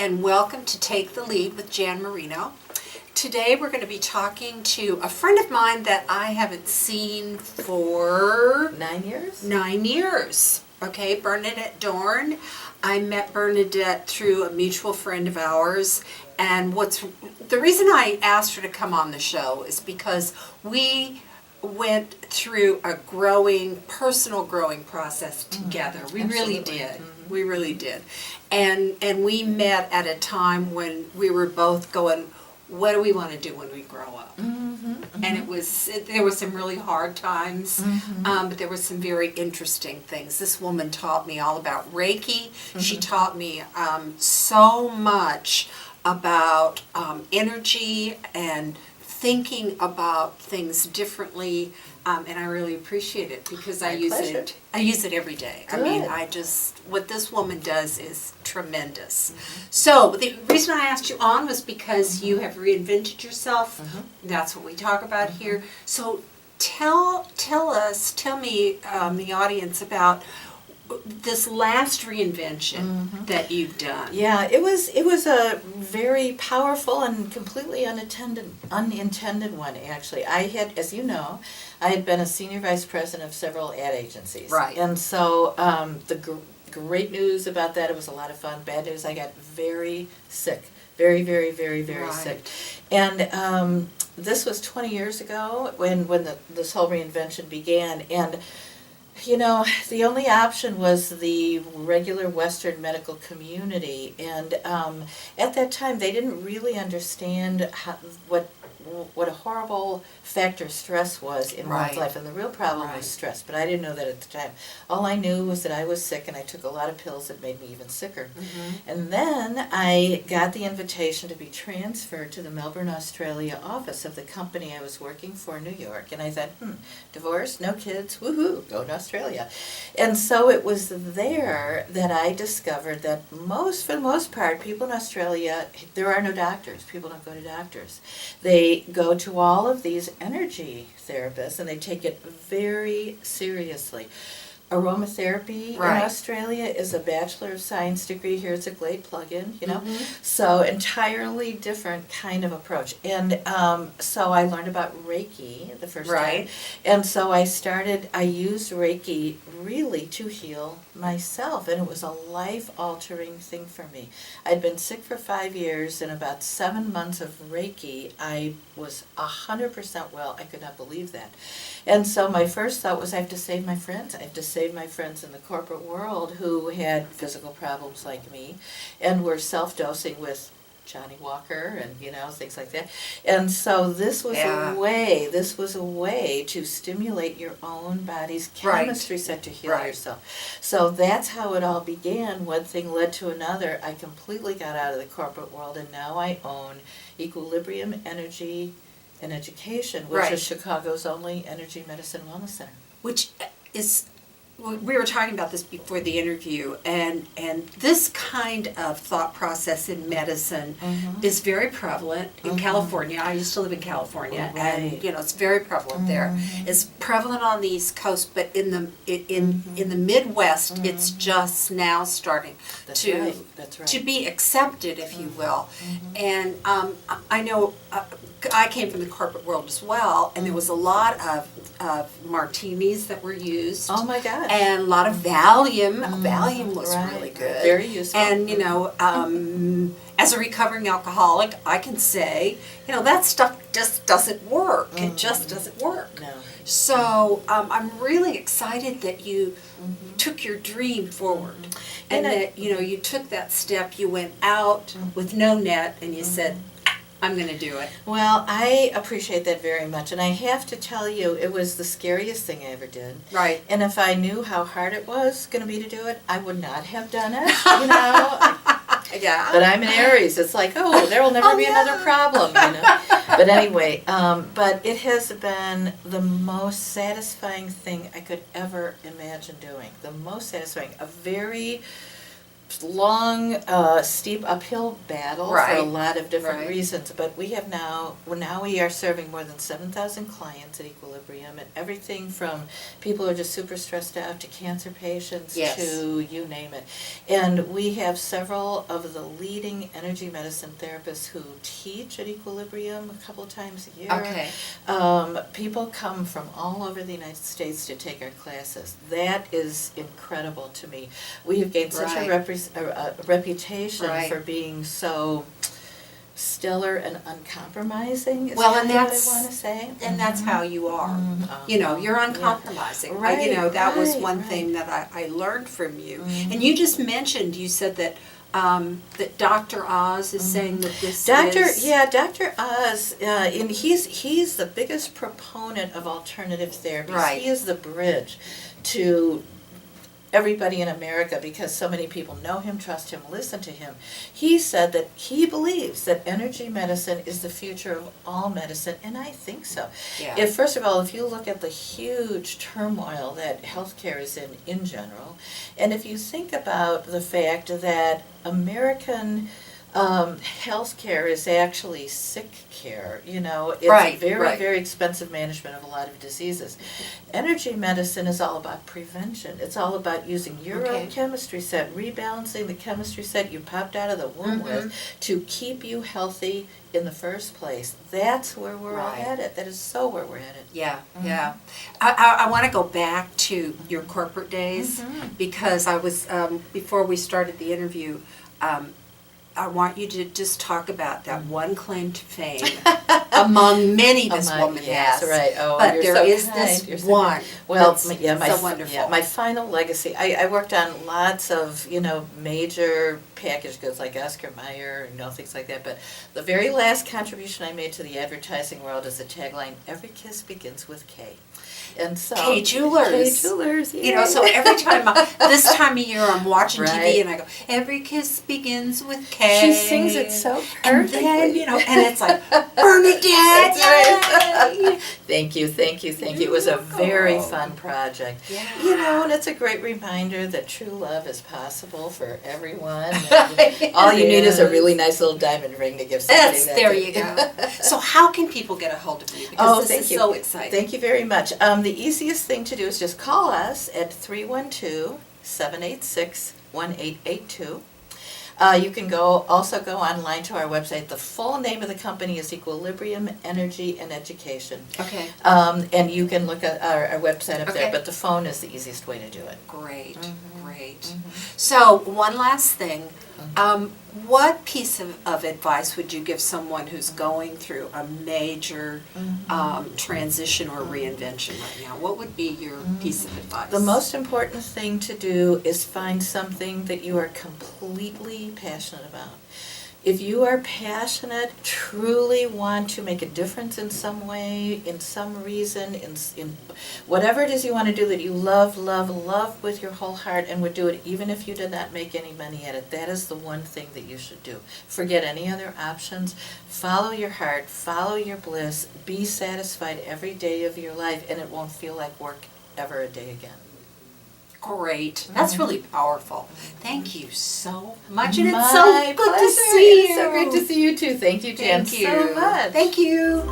and welcome to Take the Lead with Jan Marino. Today we're going to be talking to a friend of mine that I haven't seen for 9 years. 9 years. Okay, Bernadette Doran. I met Bernadette through a mutual friend of ours, and the reason I asked her to come on the show is because we went through a personal growing process together. We really did. We really did. And we met at a time when we were both going, what do we want to do when we grow up? And there were some really hard times, but there were some very interesting things. This woman taught me all about Reiki. She taught me so much about energy and thinking about things differently, and I really appreciate it because I use it every day. Good. I mean, what this woman does is tremendous. So the reason I asked you on was because you have reinvented yourself. That's what we talk about here. So tell me, the audience about this last reinvention that you've done. Yeah, it was a very powerful and completely unintended one, actually. I had, as you know, I had been a senior vice president of several ad agencies. Right. And so the great news about that, it was a lot of fun. Bad news, I got very sick. Very, very, very, very sick. And this was 20 years ago when this whole reinvention began. And you know, the only option was the regular Western medical community, and at that time they didn't really understand what a horrible factor stress was in one's life, and the real problem was stress, but I didn't know that at the time. All I knew was that I was sick, and I took a lot of pills that made me even sicker. And then I got the invitation to be transferred to the Melbourne, Australia office of the company I was working for in New York, and I thought, divorce, no kids, woohoo, go to Australia. And so it was there that I discovered that for the most part, people in Australia, there are no doctors. People don't go to doctors. They go to all of these energy therapists, and they take it very seriously. Aromatherapy in Australia is a Bachelor of Science degree. Here it's a Glade plug-in, you know. So entirely different kind of approach. And so I learned about Reiki the first time. And so I used Reiki really to heal myself. And it was a life-altering thing for me. I'd been sick for 5 years. In about 7 months of Reiki, I was 100% well. I could not believe that. And so my first thought was, I have to save my friends. I have to save my friends in the corporate world who had physical problems like me and were self-dosing with Johnny Walker and, things like that. And so this was a way to stimulate your own body's chemistry set to heal yourself. So that's how it all began. One thing led to another. I completely got out of the corporate world, and now I own Equilibrium Energy and Education, which is Chicago's only energy medicine wellness center. Which is, we were talking about this before the interview, and this kind of thought process in medicine is very prevalent in California. I used to live in California, and it's very prevalent there. It's prevalent on the East Coast, but in the Midwest, it's just now starting to be accepted, if you will. And I know. I came from the corporate world as well, and there was a lot of martinis that were used. Oh my gosh. And a lot of Valium. Valium was really good. Very useful. And, as a recovering alcoholic, I can say, that stuff just doesn't work. It just doesn't work. No. So I'm really excited that you took your dream forward. And that, you took that step. You went out with no net, and you said, I'm going to do it. Well, I appreciate that very much. And I have to tell you, it was the scariest thing I ever did. Right. And if I knew how hard it was going to be to do it, I would not have done it, Yeah. But I'm an Aries. It's like, there will never be another problem, But anyway, but it has been the most satisfying thing I could ever imagine doing. The most satisfying. A very long, steep uphill battle for a Right. lot of different Right. reasons, but we have now we are serving more than 7,000 clients at Equilibrium, and everything from people who are just super stressed out to cancer patients Yes. to you name it. And we have several of the leading energy medicine therapists who teach at Equilibrium a couple of times a year. Okay. People come from all over the United States to take our classes. That is incredible to me. We have gained such Right. a reputation Right. for being so stellar and uncompromising, is Well, and kinda what that's- I want to say. And that's how you are. Mhm. You know, you're Yeah. uncompromising. Right, That was right, one right. thing that I learned from you. Mhm. And you just mentioned, you said that that Dr. Oz is saying that this Dr. is... Yeah, Dr. Oz, and he's the biggest proponent of alternative therapies. Right. He is the bridge to everybody in America because so many people know him, trust him, listen to him. He said that he believes that energy medicine is the future of all medicine, and I think so. Yeah. If first of all, if you look at the huge turmoil that healthcare is in general, and if you think about the fact that American healthcare is actually sick care, it's Right, very, right. very expensive management of a lot of diseases. Energy medicine is all about prevention. It's all about using your Okay. own chemistry set, rebalancing the chemistry set you popped out of the womb with to keep you healthy in the first place. That's where we're all Right. headed. That is so where we're headed. Yeah, Mhm. yeah. I want to go back to your corporate days Mhm. because I was, before we started the interview, I want you to just talk about that one claim to fame among many this woman yes, has. right. Oh, But you're there so is kind. this You're so one kind. Well, that's my so wonderful. my final legacy. I worked on lots of major packaged goods like Oscar Mayer and things like that. But the very last contribution I made to the advertising world is the tagline: "Every kiss begins with K." And so K Jewelers. K Jewelers. You know, so every time, this time of year, I'm watching Right. TV and I go, every kiss begins with K. She sings it so And perfectly. then, and it's like, Bernadette, That's right. yay! Thank you. It was a very fun project. Yeah. And it's a great reminder that true love is possible for everyone. It All you need is a is. really nice little diamond ring to give somebody that. There you go. So how can people get a hold of you? Because this thank is you. so exciting. Thank you very much. The easiest thing to do is just call us at 312-786-1882. You can also go online to our website. The full name of the company is Equilibrium Energy and Education. Okay. And you can look at our website up Okay. there, but the phone is the easiest way to do it. Great, great. Mhm. So one last thing. What piece of advice would you give someone who's going through a major transition or reinvention right now? What would be your piece of advice? The most important thing to do is find something that you are completely passionate about. If you are passionate, truly want to make a difference in some way, in some reason, in whatever it is you want to do that you love, love, love with your whole heart and would do it even if you did not make any money at it, that is the one thing that you should do. Forget any other options. Follow your heart, follow your bliss, be satisfied every day of your life, and it won't feel like work ever a day again. Great. That's really powerful. Thank you so much. And it's My so good pleasure. to see you. It's so great to see you too. Thank you, Jen, Thank you so much. Thank you.